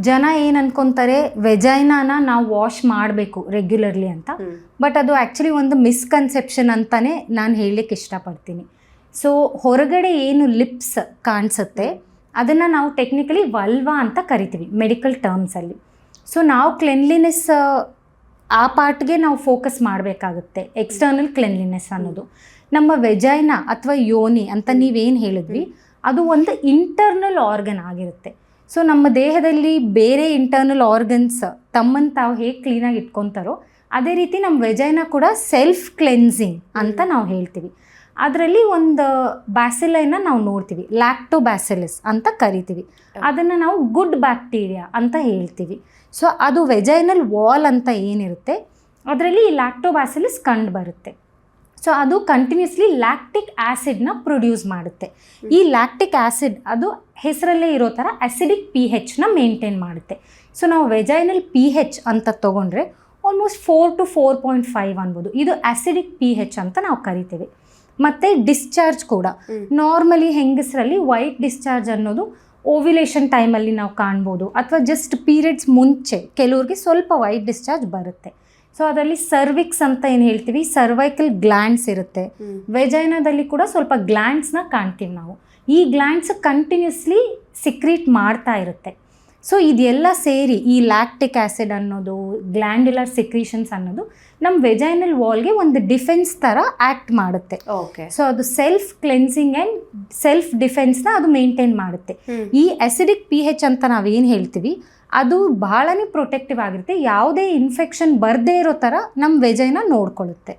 ಜನ ಏನು ಅನ್ಕೊತಾರೆ ವೆಜೈನಾನ ನಾವು ವಾಶ್ ಮಾಡಬೇಕು ರೆಗ್ಯುಲರ್ಲಿ ಅಂತ. ಬಟ್ ಅದು ಆ್ಯಕ್ಚುಲಿ ಒಂದು ಮಿಸ್ಕನ್ಸೆಪ್ಷನ್ ಅಂತಲೇ ನಾನು ಹೇಳಲಿಕ್ಕೆ ಇಷ್ಟಪಡ್ತೀನಿ. ಸೊ ಹೊರಗಡೆ ಏನು ಲಿಪ್ಸ್ ಕಾಣಿಸುತ್ತೆ ಅದನ್ನು ನಾವು ಟೆಕ್ನಿಕಲಿ ವಲ್ವಾ ಅಂತ ಕರಿತೀವಿ ಮೆಡಿಕಲ್ ಟರ್ಮ್ಸಲ್ಲಿ. ಸೊ ನಾವು ಕ್ಲೆನ್ಲಿನೆಸ್ ಆ ಪಾರ್ಟ್ಗೆ ನಾವು ಫೋಕಸ್ ಮಾಡಬೇಕಾಗುತ್ತೆ, ಎಕ್ಸ್ಟರ್ನಲ್ ಕ್ಲೆನ್ಲಿನೆಸ್ ಅನ್ನೋದು. ನಮ್ಮ ವೆಜೈನಾ ಅಥವಾ ಯೋನಿ ಅಂತ ನೀವೇನು ಹೇಳಿದ್ವಿ ಅದು ಒಂದು ಇಂಟರ್ನಲ್ ಆರ್ಗನ್ ಆಗಿರುತ್ತೆ. ಸೊ ನಮ್ಮ ದೇಹದಲ್ಲಿ ಬೇರೆ ಇಂಟರ್ನಲ್ ಆರ್ಗನ್ಸ್ ತಮ್ಮನ್ನು ತಾವು ಹೇಗೆ ಕ್ಲೀನಾಗಿ ಇಟ್ಕೊತಾರೋ ಅದೇ ರೀತಿ ನಮ್ಮ ವೆಜೈನಾ ಕೂಡ ಸೆಲ್ಫ್ ಕ್ಲೆನ್ಸಿಂಗ್ ಅಂತ ನಾವು ಹೇಳ್ತೀವಿ. ಅದರಲ್ಲಿ ಒಂದು ಬ್ಯಾಸಿಲೈನ ನಾವು ನೋಡ್ತೀವಿ, ಲ್ಯಾಕ್ಟೋಬ್ಯಾಸಿಲಸ್ ಅಂತ ಕರಿತೀವಿ. ಅದನ್ನು ನಾವು ಗುಡ್ ಬ್ಯಾಕ್ಟೀರಿಯಾ ಅಂತ ಹೇಳ್ತೀವಿ. ಸೊ ಅದು ವೆಜೈನಲ್ ವಾಲ್ ಅಂತ ಏನಿರುತ್ತೆ ಅದರಲ್ಲಿ ಈ ಲ್ಯಾಕ್ಟೋಬ್ಯಾಸಿಲಸ್ ಕಂಡು ಬರುತ್ತೆ. ಸೊ ಅದು ಕಂಟಿನ್ಯೂಸ್ಲಿ ಲ್ಯಾಕ್ಟಿಕ್ ಆ್ಯಸಿಡ್ನ ಪ್ರೊಡ್ಯೂಸ್ ಮಾಡುತ್ತೆ. ಈ ಲ್ಯಾಕ್ಟಿಕ್ ಆ್ಯಸಿಡ್ ಅದು ಹೆಸರಲ್ಲೇ ಇರೋ ಥರ ಅಸಿಡಿಕ್ pHನ ಮೇಂಟೈನ್ ಮಾಡುತ್ತೆ. ಸೊ ನಾವು ವೆಜೈನಲ್ pH ಅಂತ ತೊಗೊಂಡ್ರೆ ಆಲ್ಮೋಸ್ಟ್ 4 to 4.5 ಅನ್ಬೋದು. ಇದು ಅಸಿಡಿಕ್ pH ಅಂತ ನಾವು ಕರಿತೀವಿ. ಮತ್ತು ಡಿಸ್ಚಾರ್ಜ್ ಕೂಡ ನಾರ್ಮಲಿ ಹೆಂಗಸರಲ್ಲಿ ವೈಟ್ ಡಿಸ್ಚಾರ್ಜ್ ಅನ್ನೋದು ಓವ್ಯುಲೇಷನ್ ಟೈಮಲ್ಲಿ ನಾವು ಕಾಣ್ಬೋದು, ಅಥವಾ ಜಸ್ಟ್ ಪೀರಿಯಡ್ಸ್ ಮುಂಚೆ ಕೆಲವ್ರಿಗೆ ಸ್ವಲ್ಪ ವೈಟ್ ಡಿಸ್ಚಾರ್ಜ್ ಬರುತ್ತೆ. ಸೊ ಅದರಲ್ಲಿ ಸರ್ವಿಕ್ಸ್ ಅಂತ ಏನು ಹೇಳ್ತೀವಿ, ಸರ್ವೈಕಲ್ ಗ್ಲ್ಯಾಂಡ್ಸ್ ಇರುತ್ತೆ. ವೆಜೈನಾದಲ್ಲಿ ಕೂಡ ಸ್ವಲ್ಪ ಗ್ಲ್ಯಾಂಡ್ಸ್ನ ಕಾಣ್ತೀವಿ ನಾವು. ಈ ಗ್ಲ್ಯಾಂಡ್ಸ್ ಕಂಟಿನ್ಯೂಸ್ಲಿ ಸಿಕ್ರೀಟ್ ಮಾಡ್ತಾ ಇರುತ್ತೆ. ಸೊ ಇದೆಲ್ಲ ಸೇರಿ ಈ ಲ್ಯಾಕ್ಟಿಕ್ ಆ್ಯಸಿಡ್ ಅನ್ನೋದು, ಗ್ಲ್ಯಾಂಡ್ಯುಲರ್ ಸಿಕ್ರೀಷನ್ಸ್ ಅನ್ನೋದು ನಮ್ಮ ವೆಜೈನಲ್ ವಾಲ್ಗೆ ಒಂದು ಡಿಫೆನ್ಸ್ ಥರ ಆ್ಯಕ್ಟ್ ಮಾಡುತ್ತೆ. ಸೊ ಅದು ಸೆಲ್ಫ್ ಕ್ಲೆನ್ಸಿಂಗ್ ಆ್ಯಂಡ್ ಸೆಲ್ಫ್ ಡಿಫೆನ್ಸ್ನ ಅದು ಮೇಂಟೈನ್ ಮಾಡುತ್ತೆ. ಈ ಅಸಿಡಿಕ್ pH ಅಂತ ನಾವೇನು ಹೇಳ್ತೀವಿ ಅದು ಬಹಳನೇ ಪ್ರೊಟೆಕ್ಟಿವ್ ಆಗಿರುತ್ತೆ, ಯಾವುದೇ ಇನ್ಫೆಕ್ಷನ್ ಬರದೇ ಇರೋ ಥರ ನಮ್ಮ ವೆಜೈನ ನೋಡ್ಕೊಳ್ಳುತ್ತೆ.